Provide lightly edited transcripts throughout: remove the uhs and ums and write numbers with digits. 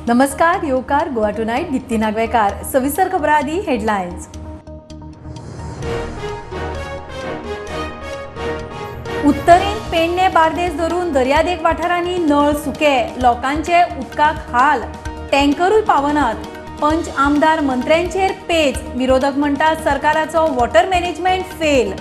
नमस्कार, योकार गोवा टुनाइट दीप्ती नागवेकार. सविस्तर खबरांआधी हेडलायन्स. उत्तरेन पेडणे बार्देस धरून दर्यादेग वाठारांनी नळ सुके, लोकांचे उदकाक हाल, टँकरूय पावनात. पंच आमदार मंत्र्यांचेर पेच, विरोधक म्हणटा सरकाराचो वॉटर मॅनेजमेंट फेल.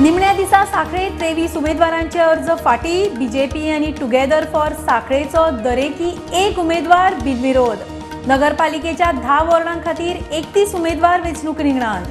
निमण्या दिसा सांखळे 23 उमेदवारांचे अर्ज फाटी. बीजेपी आनी टुगेदर फॉर सांखळेचो दरेकी एक उमेदवार बिनविरोध. नगरपालिकेच्या 10 वॉर्डां खातीर 31 उमेदवार वेंचणूक रिंगणान.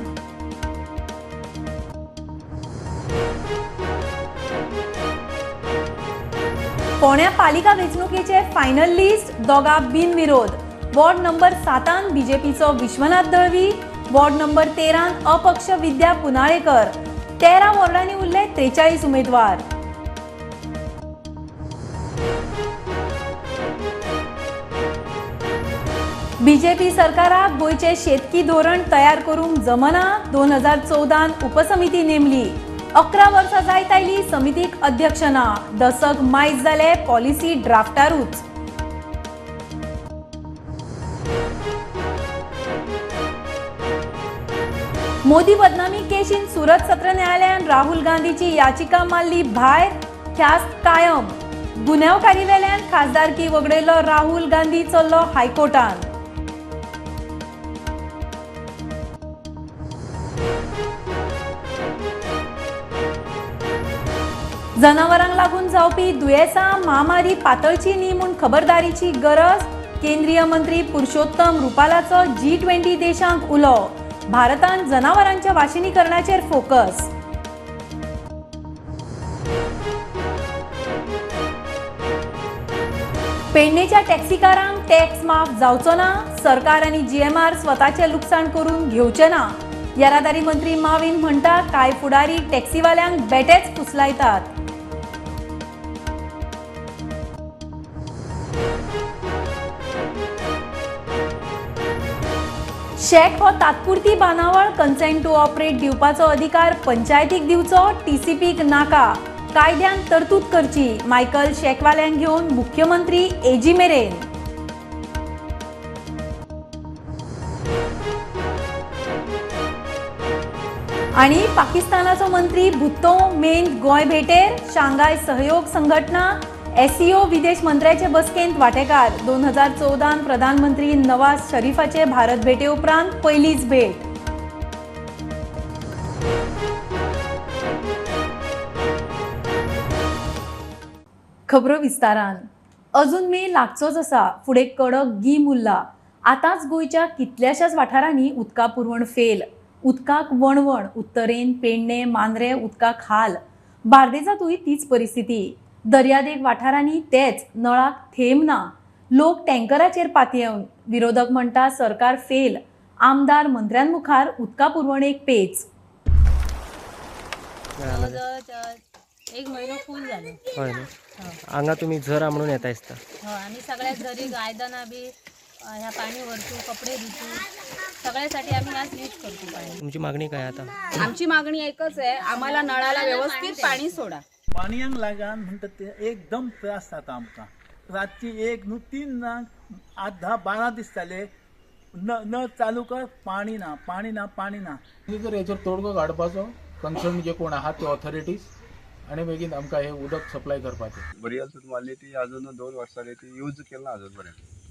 फोंड्या पालिका वेंचणुकेचे फायनल लिस्ट, दोगा बिनविरोध. वॉर्ड नंबर 7 बीजेपीचो विश्वनाथ दळवी, वॉर्ड नंबर 13 अपक्ष विद्या पुनाळेकर. 13 वॉर्डांनी उरले 43 उमेदवार. बीजेपी सरकाराक गोयचे शेतकी धोरण तयार करूंक जमना. 2014 उपसमिती नेमली. 11 वर्सां जायत आयली समितीक अध्यक्ष ना. दशक मायज जाले पॉलिसी ड्राफ्टारूच. मोदी बदनामी केशीन सुरत सत्र न्यायालयान राहुल गांधीची याचिका मारली भायर. ख्यास्त कायम. गुन्यांवकारी वेल्यान खासदारकी वगडयलो राहुल गांधी चल्लो हायकोर्टान. जनावरांक लागून जावपी दुयेसां महामारी पातळची न्ही म्हूण खबरदारीची गरज. केंद्रीय मंत्री पुरुषोत्तम रुपालाचो G20 देशांक उलो. भारतान जनावरांच्या वाशिनीकरणाचेर फोकस. पेडणेच्या टॅक्सीकारांक टॅक्स माफ जावचो ना. सरकार आनी GMR स्वताचे लुकसाण करून घेवचे ना. येरादारी मंत्री माविन म्हणटा कांय फुडारी टॅक्सीवाल्यांक बेटेच फुसलायतात. शेक हो तात्पुरती बांदावळ कन्सेंट टू ऑपरेट दिवपाचो अधिकार पंचायतीक दिवचो. TCPक नाका. कायद्यान तरतूद करची. मायकल शेकवाल्यांक घेवन मुख्यमंत्री AG मेरेन. आणि पाकिस्तानाचो मंत्री भुत्तो मेन गोंय भेटेर. शांघाय सहयोग संघटना SCO विदेश मंत्र्याचे बसकेंत वांटेकार. 2014 प्रधानमंत्री नवाज शरीफाचे भारत भेटे उपरांत पहिलीच भेट. खबरो विस्तारान. अजून मे लागचोच आसा. फुडें कडक गीम उरला. आतांच गोंयच्या कितल्याशाच वाठारांनी उदका पुरवण फेल. उदकाक वणवण. उत्तरेन पेडणे मांद्रे उदकाक हाल. बार्देजांतूय तीच परिस्थिती. दर्यादेग वाठारांनी तेच. नळाक थेंब ना. लोक टँकराचेर पातयेवन. विरोधक म्हणटा सरकार फेल. आमदार मंत्र्यां मुखार उदका पुरवणेक पेच. एक महिनो फुल झालो. होय ना. हांगा तुम्ही झरा म्हणून येता दिसता. आम्ही सगळ्या झरी आयदनां बी ह्या पाणी वरतू, कपडे धुतू, सगळ्यासाठी आम्ही आज यूज करतो पाणी. तुमची मागणी काय आता? आमची मागणी एकच आहे, आम्हाला नळाला व्यवस्थित पाणी सोडा. पाणयांक लागून म्हणटा ते एकदम त्रास जाता आमकां. रातची 1 न्हू 3 ना 8 10 12 दीस जाले नळ चालू कर, पाणी ना पाणी ना पाणी ना. तर याचेर तोडगो काडपाचो कन्सर्न जे कोण आहात ते ऑथॉरिटीज आणि बेगीन आमकां हे उदक सप्लाय करपाचें. बरियल सुद्दां मारली ती अजून 2 वर्सां जाली ती यूज केला ना अजून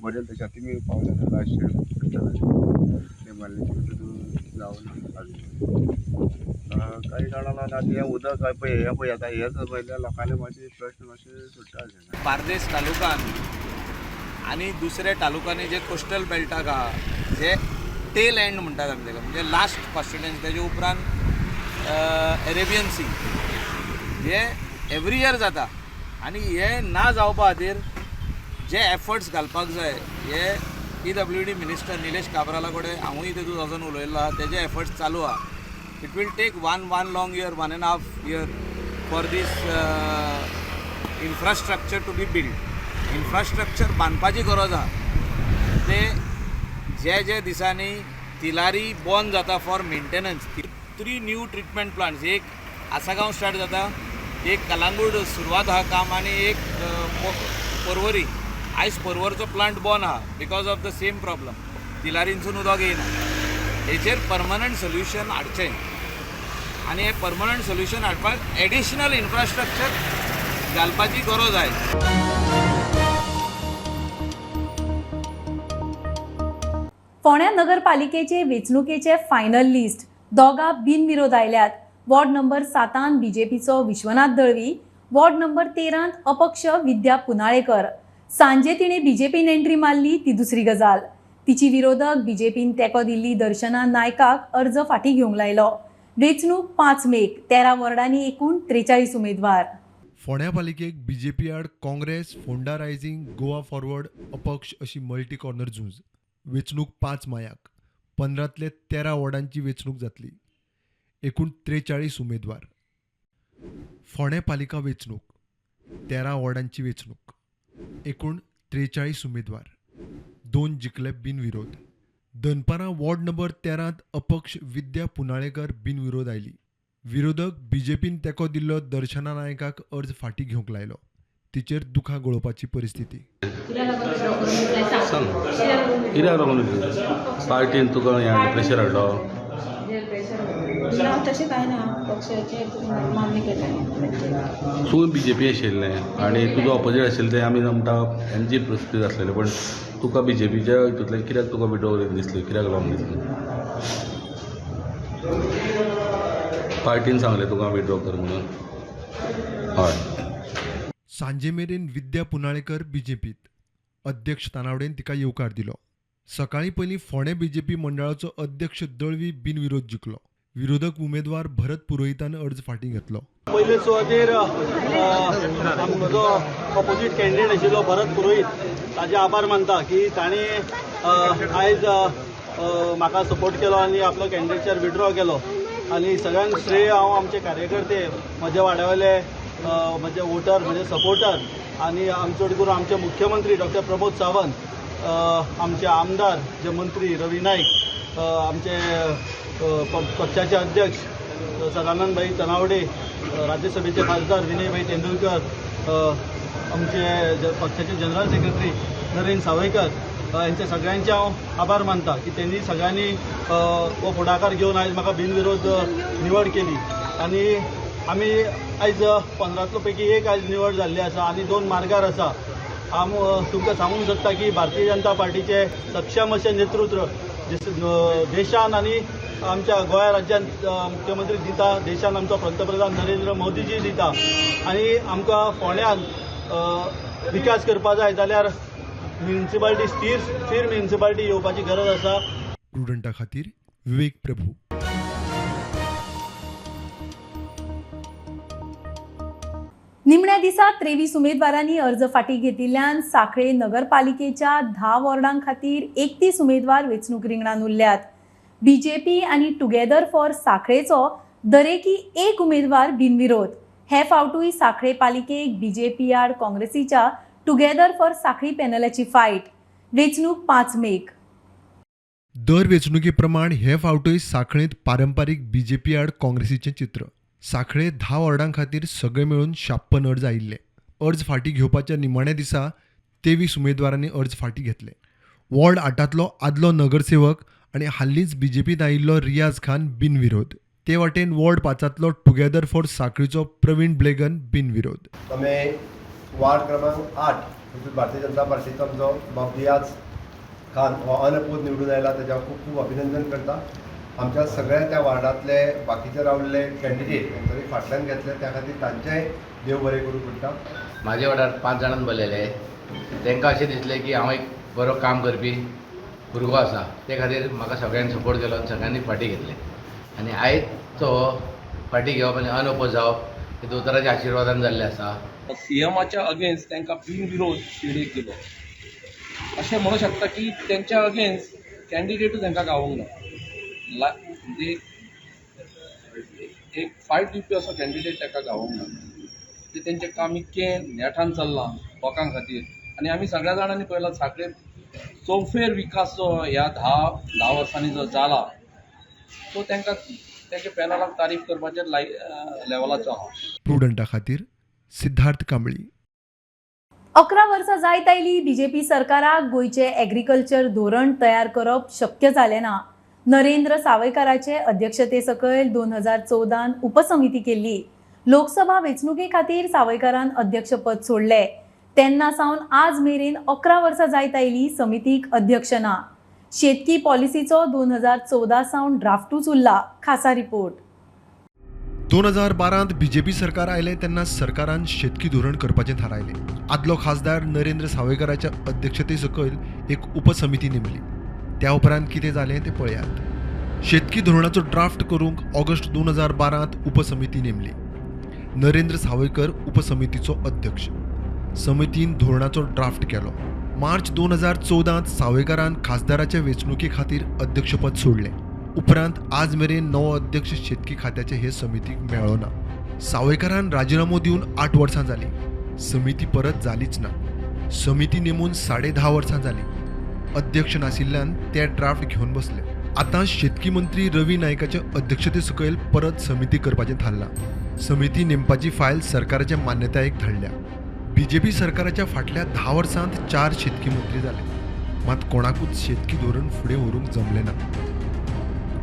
बरियल तशा तुमी पावले लास्ट मारली ती जावन अजून काही जाणांना हे उदक पळय हे पळय आतां हेच पयल्या लोकांनी मातशे प्रश्न मातशे सुट्टा. बार्देस तालुकान आणि दुसऱ्या तालुकांनी जे कोस्टल बेल्टाक आहा जे टेल एंड म्हणटात आमी ताका, म्हणजे लास्ट कॉन्स्टिट्युएन्सी तेजे उपरांत अरेबियन सी हे एवरी इयर जाता. आनी हे ना जावपा खातीर जे एफर्ट्स घालपाक जाय हे PWD मिनिस्टर निलेश काब्राला कडेन हांवूय तेतूंत वचून उलयल्लो आहा. तेजे एफर्ट्स चालू आहा. It will take one long year, 1.5 year for this infrastructure to be build. Infrastructure बांदपाची गरज आहा. ते जे दिसांनी तिलारी बंद जाता for maintenance. 3 new treatment plants. एक आसागांव स्टार्ट जाता, एक कलांगूट सुरवात हा काम आनी एक पर्वरी आयज पर्वरचो प्लांट बंद आहा because of the same problem. तिलारींसून उदक येयना. हेचेर परमनंट सोल्युशन हाडचें आनी हे परमनंट सोल्युशन हाडपाक एडिशनल इन्फ्रास्ट्रक्चर घालपाची गरज आहे. फोंड्या नगरपालिकेचे वेंचणुकेचे फायनल लिस्ट दोगा बिनविरोध आयल्यात. वॉर्ड नंबर 7 बीजेपीचो विश्वनाथ दळवी, वॉर्ड नंबर 13 अपक्ष विद्या पुनाळेकर. सांजे तिणे बीजेपीन एंट्री मारली ती दुसरी गजाल. तिची विरोधक बीजेपीन तेको दिल्ली दर्शना नायकाक अर्ज फाटी घेवंक लायलो. वेंचणूक 5 मेक 13 वॉर्डांनी एकूण 43 उमेदवार. फोंड्या पालिकेक बीजेपी आड काँग्रेस, फोंडा रायझिंग, गोवा फॉरवर्ड, अपक्ष अशी मल्टी कॉर्नर झूज. वेंचणूक 5 मायाक 15तले 13 वॉर्डांची वेंचणूक जातली. एकूण 43 उमेदवार. फोंड्या पालिका वेंचणूक 13 वॉर्डांची वेंचणूक. एकूण 43 उमेदवार. 2 जिखले बिनविरोध. दनपारां वॉर्ड नंबर 13 अपक्ष विद्या पुनाळेकर बिनविरोध आयली. विरोधक बीजेपीन तेको दिल्लो दर्शना नायकाक अर्ज फाटी घेवंक लायलो. तिचेर दुखां गळोवपाची परिस्थिती. कित्याक लागून पार्टीन तुका ह्या प्रेशर हाडलो? तशें कांय ना, पक्षाचे मागणी केल्या. तूं बीजेपी आशिल्लें आनी तुजो ऑपोजीट आशिल्लें तें आमी म्हणटा एनजी परिस्थिती आसलेलें, पण तुका बीजेपीच्या हितूंतल्यान कित्याक तुका विड्रॉ दिसली? कित्याक लागून दिसली? पार्टीन सांगलें तुका विड्रॉ कर म्हणून? हय. सांजे मेरेन विद्या पुनाळेकर बीजेपीत. अध्यक्ष तानावडेन तिका येवकार दिलो. सकाळीं पयलीं फोंड्या बीजेपी मंडळाचो अध्यक्ष दळवी बिनविरोध जिखलो. विरोधक उमेदवार भरत पुरोहितान अर्ज फाटी घेतलो. पयले सुवातेर म्हजो ऑपोजीट कॅन्डिडेट आशिल्लो भरत पुरोहीत, ताजे आभार मानता की ताणें आयज म्हाका सपोर्ट केलो आनी आपलो कॅन्डिडेटचेर विड्रॉ केलो. आनी सगळ्यांक श्रेय हांव आमचे कार्यकर्ते, म्हज्या वाड्यावयले म्हजे वोटर, म्हजे सपोर्टर आनी चड करून आमचे मुख्यमंत्री डॉक्टर प्रमोद सावंत, आमचे आमदार जे मंत्री रवी नाईक, आमचे पक्षाचे अध्यक्ष सदानंद तनावडे, राज्यसभेचे खासदार विनयभाई तेंडुलकर, आमचे पक्षाचे जनरल सेक्रेटरी नरेंद्र सावयकर, यांचे सगळ्यांचे हांव आभार मानता की त्यांनी सगळ्यांनी हो फुडाकार घेवन आयज म्हाका बिनविरोध निवड केली. आनी आमी आयज 15 पैकी एक आयज निवड जाल्ली आसा आनी 2 मार्गार आसा. हांव तुमकां सांगूंक सोदता की भारतीय जनता पार्टीचे सक्षम अशें नेतृत्व देशान आनी आमच्या गोंय राज्यांत मुख्यमंत्री दिता, देशान आमचो पंतप्रधान नरेंद्र मोदीजी दिता. आनी आमकां फोंड्यान विकास करपा जाय जाल्यार म्युनिसिपालिटी स्थिर म्युनिसिपालिटी येवपाची गरज आसा. प्रुडंटा खातीर विवेक प्रभू. निमण्या दिसा 23 उमेदवारांनी अर्ज फाटी घेतिल्ल्यान सांखळे नगरपालिकेच्या 10 वॉर्डां खातीर 31 उमेदवार वेंचणूक रिंगणात उरल्यात. बीजेपी आनी टुगेदर फॉर सांखळेचो दरेकी एक उमेदवार बिनविरोध. हे फावटूय सांखळे पालिकेक बीजेपी आड काँग्रेसीच्या टुगेदर फॉर सांखळी पॅनलाची फायट. वेंचणूक 5 मेक. दर वेंचणुके प्रमाण हे फावटूय सांखळेंत पारंपारीक बीजेपी आड काँग्रेसीचें चित्र. सांखळे 10 वॉर्डां खातीर सगळे मेळून 56 अर्ज आयिल्ले. अर्ज फाटी घेवपाच्या निमाण्या दिसा 23 उमेदवारांनी अर्ज फाटी घेतले. वॉर्ड 8तलो आदलो नगरसेवक आनी हाल्लींच बीजेपीत आयिल्लो रियाज खान बिनविरोध. ते वाटेन वॉर्ड 5तलो टुगेदर फॉर सांखळीचो प्रवीण ब्लेगन बिनविरोध. आमी वार्ड क्रमांक 8 तातूंत भारतीय जनता पार्टीचो आमचो बाब रियाज खान हो अनपूत निवडून आयला, ताच्या खूब खूब अभिनंदन करता. आमच्या सगळ्या त्या वार्डांतले बाकीचे रावल्ले कॅन्डिडेट तरी फाटल्यान घेतले, त्या खातीर तांचेय देव बरें करूं पडटा. म्हाज्या वाड्यार 5 जाणांनी बरयले. तांकां अशें दिसलें की हांव एक बरो काम करपी भुरगो आसा, ते खातीर म्हाका सगळ्यांनी सपोर्ट केलो आनी सगळ्यांनी फाटी घेतले. आनी आयज तो फाटी घेवप आनी अनओपोज जावप हे दोतोराच्या आशिर्वादान जाल्लें आसा. सीएमाच्या अगेन्स्ट तांकां बिनविरोध शिडे केलो अशें म्हणूं शकता की तेंच्या अगेन्स्ट कॅन्डिडेटूच तांकां गावूंक ना. म्हणजे एक फायट दिवपी असो कॅन्डिडेट ताका गावूंक ना. ते तेंचें काम इतकें नेटान चल्लां लोकां खातीर. आनी आमी सगळ्या जाणांनी पळयलां सांखळे चौफेर विकास जो ह्या 10 वर्सांनी जो जाला तो तांकां तेजे पॅनलाक तारीफ करपाचेर लेवलाचो आहा. प्रुडंटा खातीर सिद्धार्थ कांबळी. 11 वर्सां जायत आयली बीजेपी सरकाराक गोंयचे एग्रीकल्चर धोरण तयार करप शक्य जालें ना. नरेंद्र सावयकाराचे अध्यक्षते सकयल 2014 उपसमिती केल्ली. लोकसभा वेंचणुके खातीर सावयकारान अध्यक्षपद सोडलें. तेन्ना सावन आज मेरेन 11 वर्सां जायत आयली समितीक अध्यक्ष ना. शेतकी पॉलिसीचो 2014 सावन ड्राफ्टूच उरला. खासा रिपोर्ट. 2012 बीजेपी सरकार आयलें तेन्ना सरकारान शेतकी धोरण करपाचें थारायलें. आदलो खासदार नरेंद्र सावयकाराच्या अध्यक्षते सकयल एक उपसमिती नेमली. त्या उपरांत कितें जालें तें पळयात. शेतकी धोरणाचो ड्राफ्ट करूंक ऑगस्ट 2012 उपसमिती नेमली. नरेंद्र सावयकर उपसमितीचो अध्यक्ष. समितीन धोरणाचो ड्राफ्ट केलो. मार्च 2014 सावयकारान खासदाराच्या वेंचणुके खातीर अध्यक्षपद सोडलें. उपरांत आज मेरेन नवो अध्यक्ष शेतकी खात्याचे हे समितीक मेळ्ळो ना. सावयकारान राजिनामो दिवन 8 वर्सां जालीं. समिती परत जालीच ना. समिती नेमून 10.5 वर्सां जालीं. अध्यक्ष नाशिल्ल्यान ते ड्राफ्ट घेवन बसले. आतां शेतकी मंत्री रवी नायकाच्या अध्यक्षते सकयल परत समिती करपाचें थारलां. समिती नेमपाची फायल सरकाराच्या मान्यतायेक धाडल्या. बीजेपी सरकाराच्या फाटल्या 10 वर्सांत 4 शेतकी मंत्री जाले. मात कोणाकूच शेतकी धोरण फुडें व्हरूंक जमलें ना.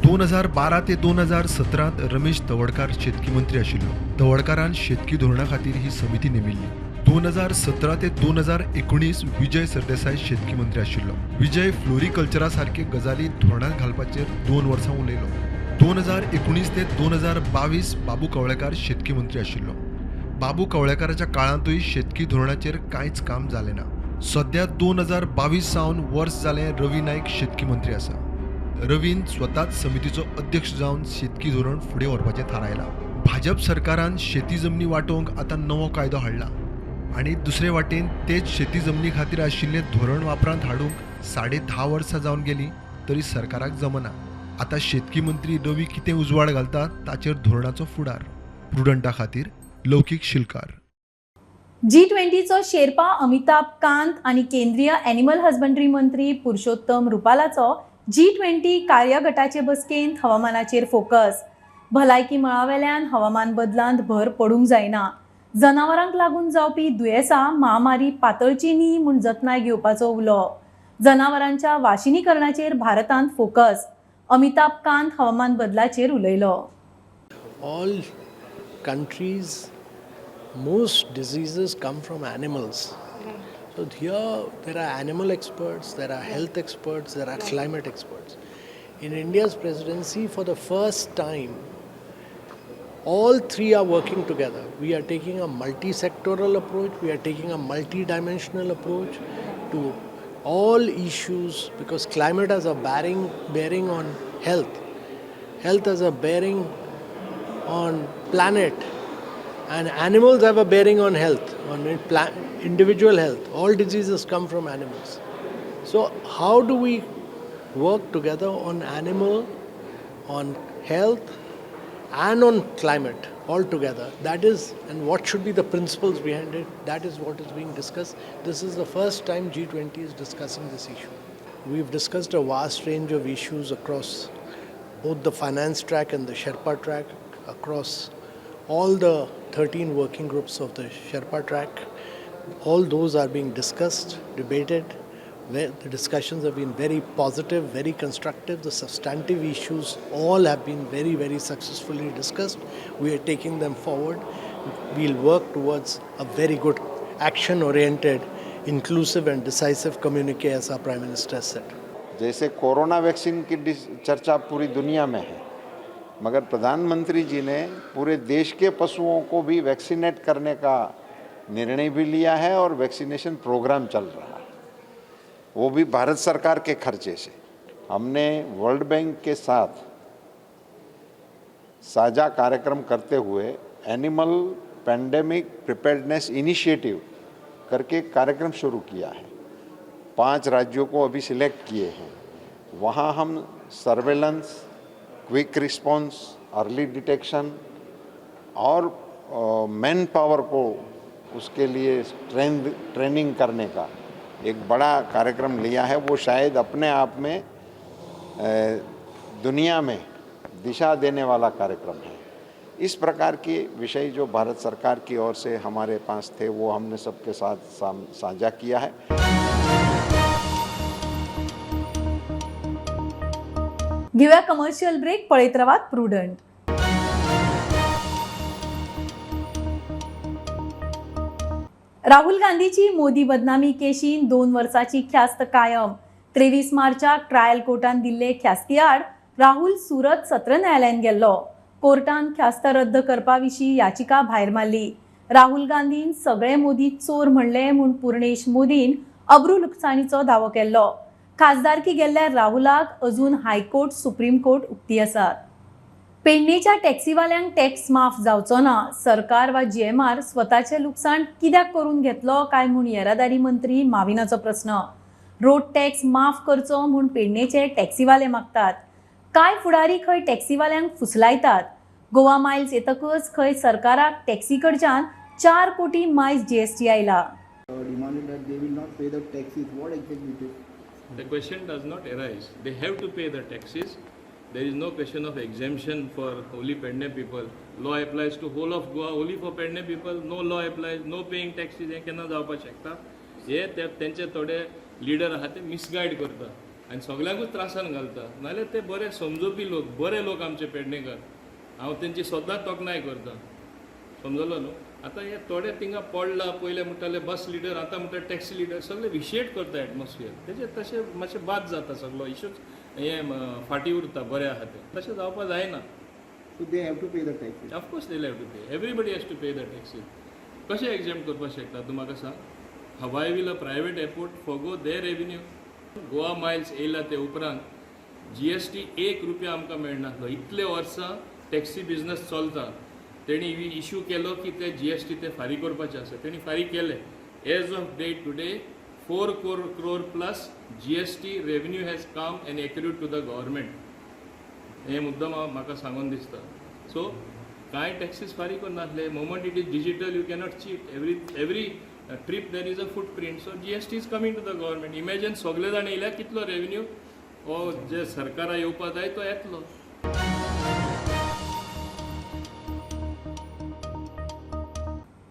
2012 ते 2017 रमेश तवडकार शेतकी मंत्री आशिल्लो. तवडकारान शेतकी धोरणा खातीर ही समिती नेमिल्ली. 2017 ते 2019 विजय सरदेसाय शेतकी मंत्री आशिल्लो. विजय फ्लोरिकल्चरा सारखे गजाली धोरणांत घालपाचेर 2 वर्सां उलयलो. 2019 ते 2022 बाबू कवळेकार शेतकी मंत्री आशिल्लो. बाबू कवळेकाराच्या काळांतूय शेतकी धोरणाचेर कांयच काम जालें ना. सध्या 2022 सावन वर्स जालें रवी नायक शेतकी मंत्री आसा. रवीन स्वताच समितीचो अध्यक्ष जावन शेतकी धोरण फुडें व्हरपाचें थारायलां. भाजप सरकारान शेती जमनी वांटोवंक आतां नवो कायदो हाडला आनी दुसरे वाटेन तेच शेती जमनी खातीर आशिल्लें धोरण वापरांत हाडूंक 10.5 वर्सां जावन गेलीं तरी सरकाराक जमना. आतां शेतकी मंत्री रवी कितें उजवाड घालता ताचेर धोरणाचो फुडार. प्रुडंटा खातीर लौकीक शिलकार. G20चो शेर्पा अमिताभ कांत आनी केंद्रीय एनिमल हजबंड्री मंत्री पुरुषोत्तम रुपालाचो G20 कार्यगटाचे बसकेंत हवामानाचेर फोकस. भलायकी मळावेल्यान हवामान बदलांत भर पडूंक जायना. जनावरांक लागून जावपी दुयेंसां महामारी पातळची न्ही म्हूण जतनाय घेवपाचो उलो. जनावरांच्या वाशिनीकरणाचेर भारतांत फोकस. अमिताभ कांत हवामान बदलाचेर उलयलो. All countries, most diseases come from animals. So here there are animal experts, there are health experts, there are climate experts. In India's presidency, for the first time, all three are working together. We are taking a multi-sectoral approach, we are taking a multi-dimensional approach to all issues because climate has a bearing on health. Health has a bearing on planet. And animals have a bearing on health, on individual health. All diseases come from animals. So how do we work together on animal, on health and on climate all together? That is, and what should be the principles behind it, that is what is being discussed. This is the first time G20 is discussing this issue. We've discussed a vast range of issues across both the finance track and the Sherpa track, across all the 13 working groups of the Sherpa track. All those are being discussed, debated. The discussions have been very positive, very constructive. The substantive issues all have been very, very successfully discussed. We are taking them forward. We'll work towards a very good action-oriented, inclusive and decisive communique as our Prime Minister has said. जैसे corona vaccine की चर्चा पूरी दुनिया में है, मगर प्रधानमंत्री जी ने पूरे देश के पशुओं को भी वैक्सीनेट करने का निर्णय भी लिया है और वैक्सीनेशन प्रोग्राम चल रहा है, वो भी भारत सरकार के खर्चे से। हमने वर्ल्ड बैंक के साथ साझा कार्यक्रम करते हुए एनिमल पैंडेमिक प्रिपेयर्डनेस इनिशिएटिव करके कार्यक्रम शुरू किया है। 5 राज्यों को अभी सिलेक्ट किए हैं। वहाँ हम surveillance, quick response, early detection और मैन पावर को उसके लिए ट्रेनिंग करने का एक बड़ा कार्यक्रम लिया है। वो शायद अपने आप में दुनिया में दिशा देने वाला कार्यक्रम है। इस प्रकार के विषय जो भारत सरकार की ओर से हमारे पास थे वो हमने सबके साथ साझा किया है। घेऊया कमर्शियल ब्रेक, पळत रवात प्रुडंट. राहुल गांधीची मोदी बदनामी केशीन 2 वर्साची ख्यास्त कायम. 23 मार्चाक ट्रायल कोर्टान दिल्ले ख्यास्ती आड राहुल सुरत सत्र न्यायालयान गेल्लो. कोर्टान ख्यास्त रद्द करपा विशीं याचिका भायर मारली. राहुल गांधीन सगळे मोदी चोर म्हणले म्हूण पूर्णेश मोदीन अब्रू लुकसाणीचो दावो केल्लो. खासदारकी गेल्ल्यार राहुलाक अजून हायकोर्ट, सुप्रीम कोर्ट उक्ती आसात. पेडणेच्या टॅक्सीवाल्यांक टॅक्स माफ जावचो ना. सरकार वा GMR स्वताचे लुकसाण कित्याक करून घेतलो काय म्हूण येरादारी मंत्री माविनाचो प्रस्न. रोड टॅक्स माफ करचो म्हूण पेडणेचे टॅक्सीवाले मागतात. काय फुडारी खंय टॅक्सीवाल्यांक फुसलायतात. गोवा मायल्स येतकच खंय सरकाराक टॅक्सी कडच्यान 4 कोटी मायज GST आयला. The question does not arise. They have to pay the taxes. There is no question of exemption for only Pedne people. Law applies to whole of Goa only for Pedne people. No law applies. No paying taxes. हे केन्ना जावपाक शकता. हे तेंचे थोडे leader आहा ते misguide करता आनी सगळ्यांकूच त्रासान घालता. नाल्यार ते बरे समजोपी लोक, बरे लोक आमचे पेडणेकार. हांव तेंची सदांच तोखणाय करता. समजलो न्हू. आतां हे थोडे थिंगा पडला, पयले म्हणटाले बस लिडर, आतां म्हणटा टॅक्सी लिडर, सगळे विशेट करता एटमॉस्फियर. तेजे तशें मातशें बाद जाता सगळो इश्यूच हे फाटी उरता बरे आहा ते. तशें जावपाक जायना. So they have to pay the taxes. Of course they have to pay. Everybody has to pay the taxes. कशें एग्जाम करपाक शकता तूं म्हाका सांग. हवाय will private airport forgo the revenue. Goa miles येयला ते उपरांत GST 1 रुपया आमकां मेळनासलो. इतले वर्सां टॅक्सी बिझनस चलता. तेणी इश्यू केलो की ते GST ते फारीक करपाचें आसा. तेणी फारीक केले. As of date today 4 crore plus GST revenue has come and accrued to the government. हे मुद्दम म्हाका सांगून दिसता. सो कांय टॅक्सीस फारीक करनासले. Moment it is digital you cannot cheat. Every trip there is a footprint. So GST is coming to the government. Imagine सगळे जाण येयल्यार कितलो रेव्हेन्यू हो जे सरकारा येवपाक जाय तो येतलो.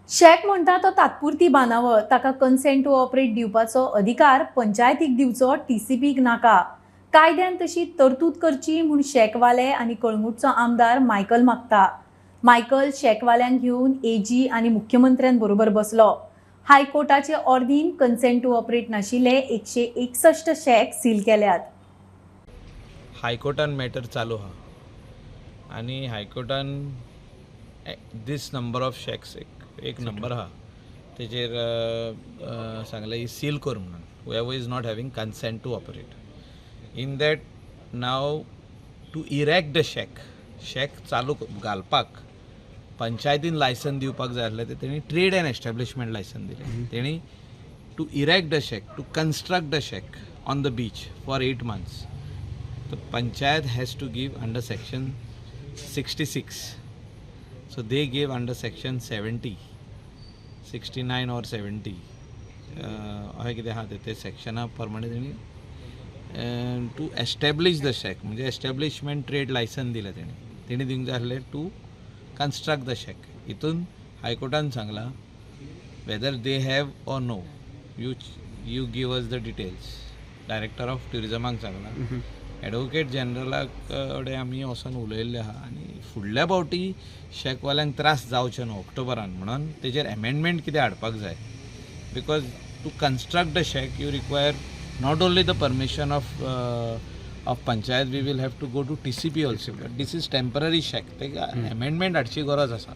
शेक म्हणटा तो तात्पुरती बांदावळ. ताका कन्सेंट टू ऑपरेट दिवपाचो अधिकार पंचायतीक दिवचो TCPक नाका. कायद्यान तशी तरतूद करची म्हूण शेकवाले आनी कळंगूटचो आमदार मायकल मागता. मायकल शेकवाल्यांक घेवन AG आनी मुख्यमंत्र्यां बरोबर बसलो. हायकोर्टाचे ऑर्दीन कन्सेंट टू ऑपरेट नाशिल्ले 161 शेक सील केल्यात. हायकोर्टान मॅटर चालू आहा आनी हायकोर्टान दीस नंबर ऑफ शेक्स एक नंबर आहा तेजेर सांगलें सील कर म्हणून. whoever is not having consent to operate. In that now to erect the शेक चालू घालपाक पंचायतीन लायसन दिवपाक जाय आसलें. तेणी ट्रेड एंड एस्टॅब्लिशमेंट लायसन दिलें. तेणी to erect the shack, to construct the shack on the beach for 8 months. The panchayat has to give under section 66. So they gave under section 70, 69 or 70. अशें कितें आहा ते सेक्शना प्रमाणे तेणी टू एस्टॅब्लीश द शेक म्हणजे establishment trade licence दिलें तेणी दिवंक जाय आसलें टू कंस्ट्रक्ट द शेक. हितून हायकोर्टान सांगलां whether they have or no you give us the details. Director of ट्युरिजमाक सांगलां. एडवोकेट जनरलाक कडेन आमी वचून उलयल्ले आहा आनी फुडल्या फावटी शेकवाल्यांक त्रास जावचे न्हू ऑक्टोबरान म्हणून तेजेर एमेंडमेंट कितें हाडपाक जाय. Because to construct the shack you require not only the permission of panchayat. We will have to go to TCP also. But this is temporary shack. तेका एमेंडमेंट हाडची गरज आसा.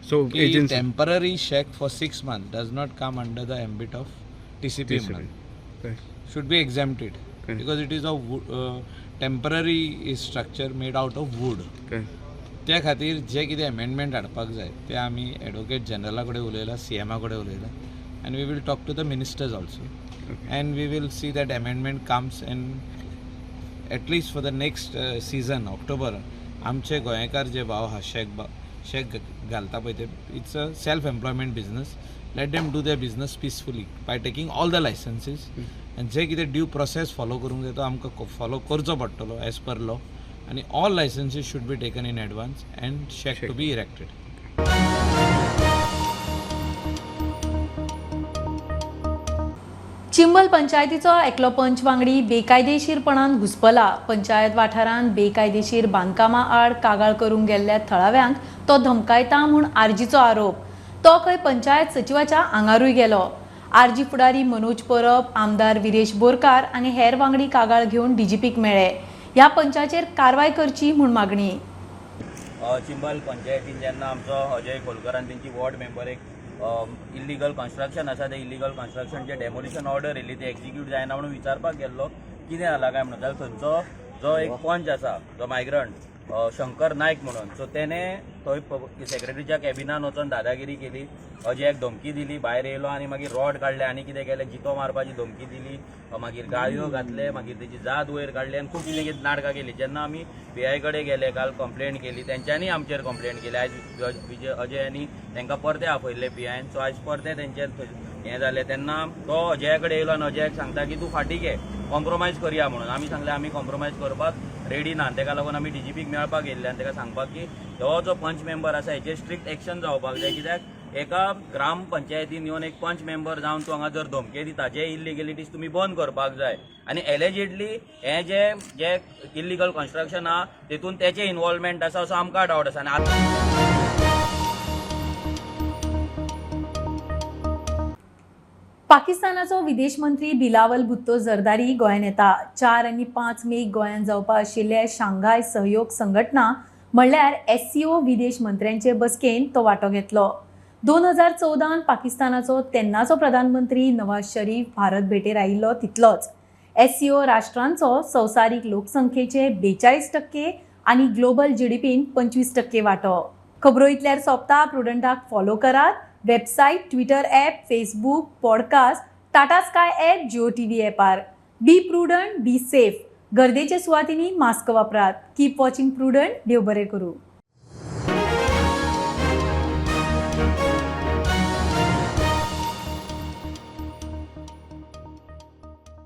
So temporary shack for 6 months does not come under the ambit of TCP म्हणून. Should be exempted because it is a temporary structure made out of wood. त्या खातीर जे कितें amendment हाडपाक जाय ते आमी एडवोकेट जनरला कडेन उलयला, CM कडेन उलयला and we will talk to the ministers also. And we will see that amendment comes and at least for the next season, October, आमचे गोंयकार जे भाव आहा शेक घालता पळय ते it's a self employment business. Let them do their business peacefully by taking all the licences. आनी जे कितें ड्यू प्रोसेस फॉलो करूंक जाय तो आमकां फॉलो करचो पडटलो एज पर लॉ. आणि all licences should be taken in advance and shack to be erected. Chimbel पंचायतीचो एकलो पंच वांगडी बेकायदेशीरपणान घुसपला. पंचायत वाठारांत बेकायदेशीर बांदकामां आड कागाळ करूंक गेल्ल्या थळाव्यांक तो धमकायता म्हूण आरजीचो आरोप. तो खंय पंचायत सचिवाच्या आंगारूय गेलो. आरजी फुडारी मनोज परब, आमदार विरेश बोरकार आनी हेर वांगडी कागाळ घेवन डीजीपीक मेळ्ळे. ह्या पंचाचेर कारवाय करची म्हूण मागणी. चिंबल पंचायतीन जेन्ना आमचो अजय कोलकरान तेंची वॉर्ड मेंबर एक इल्लीगल कन्स्ट्रक्शन आसा ते इल्लीगल कन्स्ट्रक्शनचे डेमोलिशन ऑर्डर येयली ती एक्झिक्यूट जायना म्हणून विचारपाक गेल्लो कितें जाला काय म्हणून. जाल्यार थंयचो जो एक पंच आसा जो मायग्रंट शंकर नायक म्हणून, सो तेणें थंय सेक्रेटरीच्या कॅबिनान वचून दादागिरी केली. अजयाक धमकी दिली, भायर येयलो आनी मागीर रॉड काडले आनी कितें केलें, जितो मारपाची धमकी दिली, मागीर गाळयो घातले, मागीर तेची जात वयर काडली आनी खूब कितें कितें नाटकां केली. जेन्ना आमी PI कडेन गेले काल कंप्लेंट केली, तेंच्यांनी आमचेर कंप्लेंट केली. आयज अजयानी तांकां परते आपयल्ले PIन. सो आयज परते तेंचेर हें जालें. तेन्ना तो अजया कडेन येयलो आनी अजयाक सांगता की तूं फाटीं घे, कॉम्प्रोमायज करया म्हणून. आमी सांगलें आमी कॉम्प्रोमायज करपाक रेडी ना. ताका लागून आमी डीजीपीक मेळपाक गेल्ले आनी ताका सांगपाक की हो जो पंच मेंबर आसा हेचेर स्ट्रिक्ट एक्शन जावपाक जाय. कित्याक एका ग्राम पंचायतीन येवन एक पंच मेंबर जावन तूं हांगा जर धमके दिता, जे इल्लिगलिटीज तुमी बंद करपाक जाय. आनी एलिजिडली हें जे इल्लीगल कन्स्ट्रक्शन आहा तेतून तेचें इन्वॉल्वमेंट आसा असो आमकां डावट आसा. आनी पाकिस्तानाचो विदेश मंत्री बिलावल भुत्तो झरदारी गोंयांत येता. 4 आनी 5 मे गोंयांत जावपा आशिल्ले शांघाय सहयोग संघटना म्हणल्यार SCO विदेश मंत्र्यांचे बसकेन तो वांटो घेतलो. 2014 पाकिस्तानाचो तेन्नाचो प्रधानमंत्री नवाज शरीफ भारत भेटेर आयिल्लो तितलोच. SCO राष्ट्रांचो संवसारीक लोकसंख्येचे 42% आनी ग्लोबल GDPन 25% वांटो. खबरो इतल्यार सोंपता. प्रुडंटाक फॉलो करात. Website, Twitter app, Facebook, podcast, Tata sky app, Jio TV ॲपार. Be prudent, be safe. गर्देच्या सुवातींनी मास्क वापरात. Keep watching prudent. देव बरें करूं.